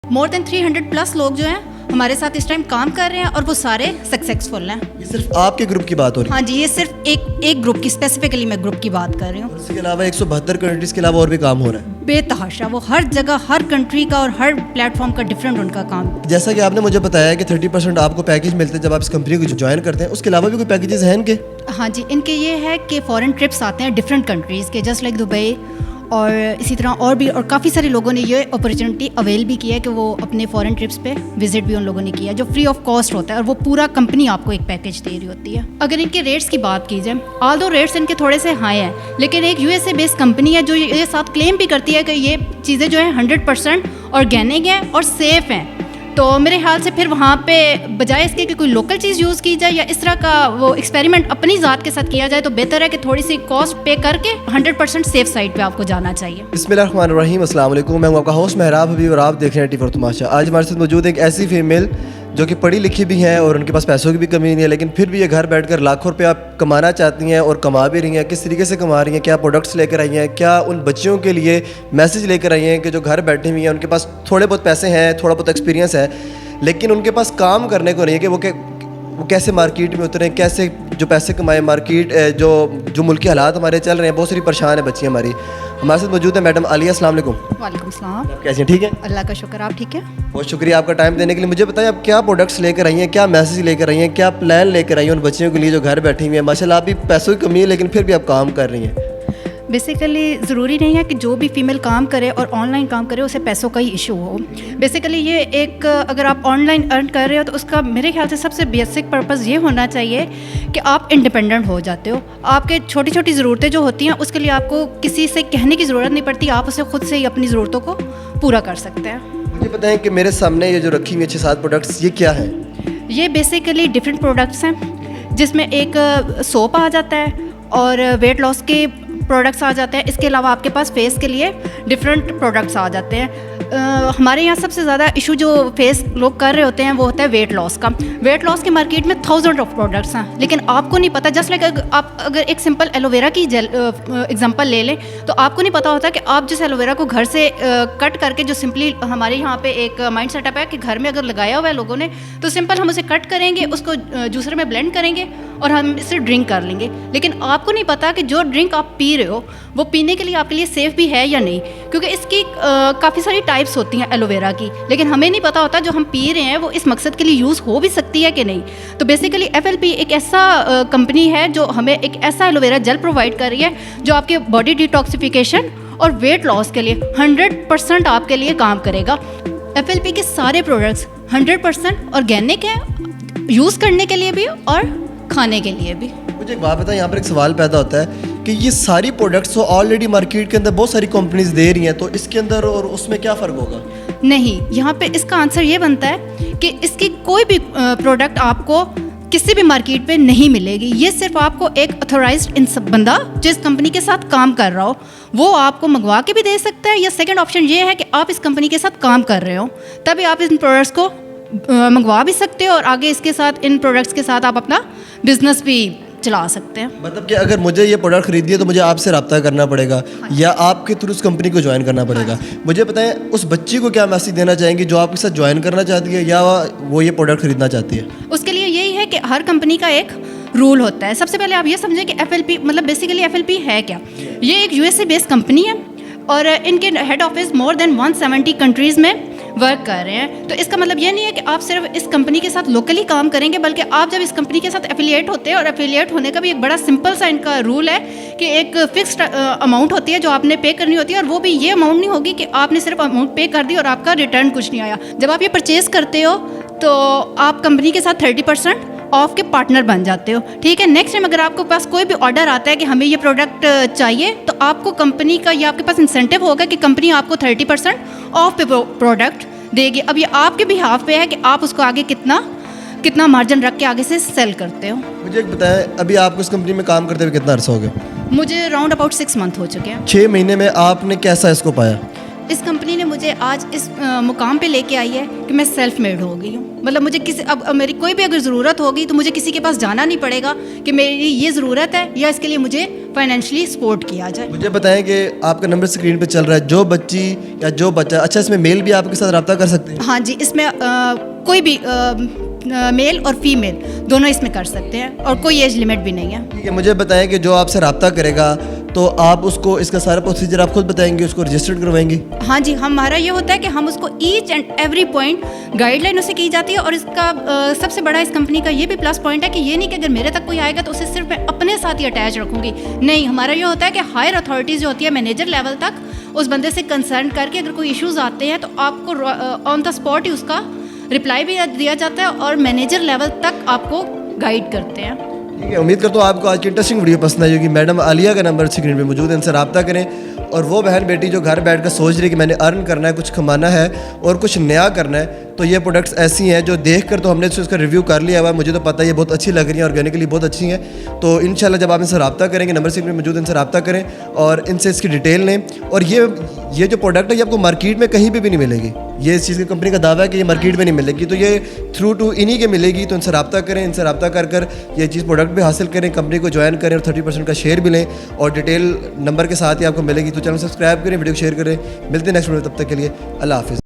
More than 300 plus लोग जो हैं हमारे साथ इस टाइम काम कर रहे हैं और वो सारे सक्सेसफुल हैं। ये सिर्फ आपके ग्रुप की बात हो रही है? हाँ जी, ये सिर्फ एक ग्रुप की, स्पेसिफिकली मैं ग्रुप की बात कर रही हूँ। इसके अलावा 172 कंट्रीज के अलावा और भी काम हो रहा है? बेतहाशा, वो हर जगह, हर कंट्री का और हर प्लेटफॉर्म का डिफरेंट उनका काम। जैसा कि आपने मुझे बताया कि 30% आपको पैकेज मिलते हैं जब आप इस कंपनी को ज्वाइन करते हैं, उसके अलावा भी कोई पैकेजेस हैं इनके? हाँ जी, इनके ये है कि फॉरेन ट्रिप्स आते हैं डिफरेंट कंट्रीज़ के, जस्ट लाइक दुबई, और इसी तरह और भी, और काफ़ी सारे लोगों ने ये अपॉर्चुनिटी अवेल भी किया है कि वो अपने फॉरेन ट्रिप्स पे विजिट भी उन लोगों ने किया, जो फ्री ऑफ कॉस्ट होता है, और वो पूरा कंपनी आपको एक पैकेज दे रही होती है। अगर इनके रेट्स की बात की जाए, ऑल्दो रेट्स इनके थोड़े से हाई हैं, लेकिन एक यूएसए बेस्ड कंपनी है जो ये साथ क्लेम भी करती है कि ये चीज़ें जो है 100% ऑर्गेनिक हैं और सेफ़ हैं। तो मेरे ख्याल से फिर वहाँ पे बजाय इसके कि कोई लोकल चीज़ यूज़ की जाए या इस तरह का वो एक्सपेरिमेंट अपनी ज़ात के साथ किया जाए, तो बेहतर है कि थोड़ी सी कॉस्ट पे करके 100% सेफ साइड पे आपको जाना चाहिए। बिस्मिल्लाहिर्रहमानिर्रहीम, अस्सलाम वालेकुम। मैं हूं आपका होस्ट मेहराब हबीब और आप देख रहे हैं टी4 तमाशा। आज हमारे साथ मौजूद एक ऐसी फीमेल जो कि पढ़ी लिखी भी हैं और उनके पास पैसों की भी कमी नहीं है, लेकिन फिर भी ये घर बैठकर लाखों रुपये आप कमाना चाहती हैं और कमा भी रही हैं। किस तरीके से कमा रही हैं, क्या प्रोडक्ट्स लेकर आई हैं, क्या उन बच्चियों के लिए मैसेज लेकर आई हैं कि जो घर बैठे हुई हैं, उनके पास थोड़े बहुत पैसे हैं, थोड़ा बहुत एक्सपीरियंस है, लेकिन उनके पास काम करने को नहीं है कि वो कैसे मार्केट में उतरें, कैसे जो पैसे कमाएं। मार्केट जो मुल्की हालात हमारे चल रहे हैं, बहुत सारी परेशान है बच्चियाँ हमारी। हमारे साथ मौजूद है मैडम आलिया। अस्सलाम वालेकुम। वालेकुम सलाम। कैसे हैं? ठीक है, अल्लाह का शुक्र, आप ठीक है? बहुत शुक्रिया आपका टाइम देने के लिए। मुझे बताइए आप क्या प्रोडक्ट्स लेकर आई हैं, क्या मैसेज लेकर आई हैं, क्या प्लान लेकर आई हैं उन बच्चियों के लिए जो घर बैठी हुई हैं? माशाल्लाह आप भी पैसों की कमी है लेकिन फिर भी आप काम कर रही हैं। बेसिकली ज़रूरी नहीं है कि जो भी फीमेल काम करे और ऑनलाइन काम करे उसे पैसों का ही इशू हो। बेसिकली ये एक, अगर आप ऑनलाइन अर्न कर रहे हो तो उसका मेरे ख्याल से सबसे बेसिक पर्पस ये होना चाहिए कि आप इंडिपेंडेंट हो जाते हो। आपके छोटी छोटी ज़रूरतें जो होती हैं उसके लिए आपको किसी से कहने की ज़रूरत नहीं पड़ती, आप उसे खुद से ही अपनी ज़रूरतों को पूरा कर सकते हैं। मुझे बताएं कि मेरे सामने ये जो रखी हुई 6-7 प्रोडक्ट्स, ये क्या है? ये बेसिकली डिफरेंट प्रोडक्ट्स हैं, जिसमें एक सोप आ जाता है और वेट लॉस के प्रोडक्ट्स आ जाते हैं। इसके अलावा आपके पास फेस के लिए डिफरेंट प्रोडक्ट्स आ जाते हैं। हमारे यहाँ सबसे ज़्यादा इशू जो फेस लोग कर रहे होते हैं वो होता है वेट लॉस का। वेट लॉस के मार्केट में थाउजेंड ऑफ प्रोडक्ट्स हैं, लेकिन आपको नहीं पता। जस्ट लाइक आप अगर एक सिंपल एलोवेरा की जेल एग्जांपल ले लें तो आपको नहीं पता होता कि आप जिस एलोवेरा को घर से कट करके, जो सिंपली हमारे यहाँ पे एक माइंड सेटअप है कि घर में अगर लगाया हुआ है लोगों ने, तो सिंपल हम उसे कट करेंगे, उसको जूसर में ब्लेंड करेंगे और हम इसे ड्रिंक कर लेंगे। लेकिन आपको नहीं पता कि जो ड्रिंक आप पी रहे हो वो पीने के लिए आपके लिए सेफ़ भी है या नहीं, क्योंकि इसकी काफ़ी सारी टाइप्स होती हैं एलोवेरा की, लेकिन हमें नहीं पता होता जो हम पी रहे हैं वो इस मकसद के लिए यूज़ हो भी सकती है कि नहीं। तो बेसिकली FLP एक ऐसा कंपनी है जो हमें एक ऐसा एलोवेरा जेल प्रोवाइड कर रही है जो आपके बॉडी डिटॉक्सिफिकेशन और वेट लॉस के लिए 100% आपके लिए काम करेगा। FLP के सारे प्रोडक्ट्स 100% ऑर्गेनिक हैं, यूज़ करने के लिए भी और खाने के लिए भी। मुझे एक बात बताएं, यहाँ पर एक सवाल पैदा होता है कि ये सारी प्रोडक्ट्स तो ऑलरेडी मार्केट के अंदर बहुत सारी कंपनीज दे रही हैं, तो इसके अंदर और उसमें क्या फ़र्क होगा? नहीं, यहाँ पे इसका आंसर ये बनता है कि इसकी कोई भी प्रोडक्ट आपको किसी भी मार्केट पे नहीं मिलेगी। ये सिर्फ आपको एक ऑथोराइज्ड बंदा जिस कंपनी के साथ काम कर रहा हो वो आपको मंगवा के भी दे सकता है, या सेकंड ऑप्शन ये है कि आप इस कंपनी के साथ काम कर रहे हो तभी आप इन प्रोडक्ट्स को मंगवा भी सकते हो और आगे इसके साथ, इन प्रोडक्ट्स के साथ आप अपना बिजनेस भी चला सकते हैं। मतलब कि अगर मुझे ये प्रोडक्ट खरीदी है तो मुझे आपसे रब्ता करना पड़ेगा या आपके थ्रू उस कंपनी को ज्वाइन करना पड़ेगा। मुझे बताएं उस बच्ची को क्या मैसेज देना चाहेंगे जो आपके साथ ज्वाइन करना चाहती है या वो ये प्रोडक्ट खरीदना चाहती है? उसके लिए यही है कि हर कंपनी का एक रूल होता है। सबसे पहले आप ये समझें कि FLP मतलब बेसिकली FLP है क्या। ये एक USA बेस्ड कंपनी है और इनके head office more than 170 countries में वर्क कर रहे हैं। तो इसका मतलब ये नहीं है कि आप सिर्फ इस कंपनी के साथ लोकली काम करेंगे, बल्कि आप जब इस कंपनी के साथ एफिलिएट होते हैं, और एफिलिएट होने का भी एक बड़ा सिंपल सा इनका रूल है कि एक फिक्स्ड अमाउंट होती है जो आपने पे करनी होती है, और वो भी ये अमाउंट नहीं होगी कि आपने सिर्फ अमाउंट पे कर दी और आपका रिटर्न कुछ नहीं आया। जब आप ये परचेज़ करते हो तो आप कंपनी के साथ 30% ऑफ के पार्टनर बन जाते हो। ठीक है, नेक्स्ट टाइम अगर आपके पास कोई भी ऑर्डर आता है कि हमें ये प्रोडक्ट चाहिए, तो आपको कंपनी का या आपके पास इंसेंटिव होगा कि कंपनी आपको 30% ऑफ पे प्रोडक्ट देगी। अब ये आपके भी हाफ पे है कि आप उसको आगे कितना मार्जिन रख के आगे से सेल करते हो। मुझे एक बताएं, अभी आपको इस कंपनी में काम करते हुए कितना अर्सा हो गया? मुझे राउंड अबाउट 6 मंथ हो चुके हैं। 6 महीने में आपने कैसा इसको पाया? इस कंपनी ने मुझे आज इस मुकाम पे लेके आई है कि मैं सेल्फ मेड हो गई हूँ। मतलब मुझे किसी अब मेरी कोई भी अगर ज़रूरत होगी तो मुझे किसी के पास जाना नहीं पड़ेगा कि मेरी ये ज़रूरत है या इसके लिए मुझे फाइनेंशियली सपोर्ट किया जाए। मुझे बताएं कि आपका नंबर स्क्रीन पे चल रहा है, जो बच्ची या जो बच्चा, अच्छा इसमें मेल भी आपके साथ रब्ता कर सकते हैं? हाँ जी, इसमें कोई भी मेल और फीमेल दोनों इसमें कर सकते हैं और कोई एज लिमिट भी नहीं है। ठीक है, मुझे बताएं कि जो आपसे रब्ता करेगा तो आप उसको इसका सारा प्रोसीजर आप खुद बताएंगे, उसको रजिस्टर्ड करवाएंगे? हाँ जी, हमारा ये होता है कि हम उसको each and every point guideline उसे की जाती है। और इसका सबसे बड़ा इस कंपनी का ये भी प्लस पॉइंट है कि ये नहीं कि अगर मेरे तक कोई आएगा तो उसे सिर्फ मैं अपने साथ ही अटैच रखूँगी। नहीं, हमारा ये होता है कि हायर अथॉरिटीज़ जो होती है मैनेजर लेवल तक उस बंदे से कंसर्न करके अगर कोई इश्यूज़ आते हैं तो आपको ऑन द स्पॉट ही उसका रिप्लाई भी दिया जाता है और मैनेजर लेवल तक आपको गाइड करते हैं। ठीक है, उम्मीद करता हूँ आपको आज की इंटरेस्टिंग वीडियो पसंद आई होगी। मैडम आलिया का नंबर स्क्रीन पे मौजूद है, इनसे रब्ता करें। और वो बहन बेटी जो घर बैठ कर सोच रही है कि मैंने अर्न करना है, कुछ कमाना है और कुछ नया करना है, तो ये प्रोडक्ट्स ऐसी हैं जो देख कर तो हमने इसका रिव्यू कर लिया हुआ है, मुझे तो पता है ये बहुत अच्छी लग रही है, ऑर्गेनिकली बहुत अच्छी हैं। तो इंशाल्लाह जब आप इनसे रब्ता करेंगे, नंबर स्क्रीन पे मौजूद इनसे रब्ता करें और इनसे इसकी डिटेल लें। और ये जो प्रोडक्ट है ये आपको मार्केट में कहीं भी नहीं मिलेगी। ये इस चीज़ की कंपनी का दावा है कि ये मार्केट में नहीं मिलेगी, तो ये थ्रू टू इन्हीं के मिलेगी। तो इनसे रब्ता करें, इनसे रब्ता कर ये चीज़ प्रोडक्ट भी हासिल करें, कंपनी को ज्वाइन करें और 30% का शेयर भी लें और डिटेल नंबर के साथ ही आपको मिलेगी। तो चैनल सब्सक्राइब करें, वीडियो शेयर करें। मिलते हैं नेक्स्ट वीडियो, तब तक के लिए अल्लाह हाफिज़।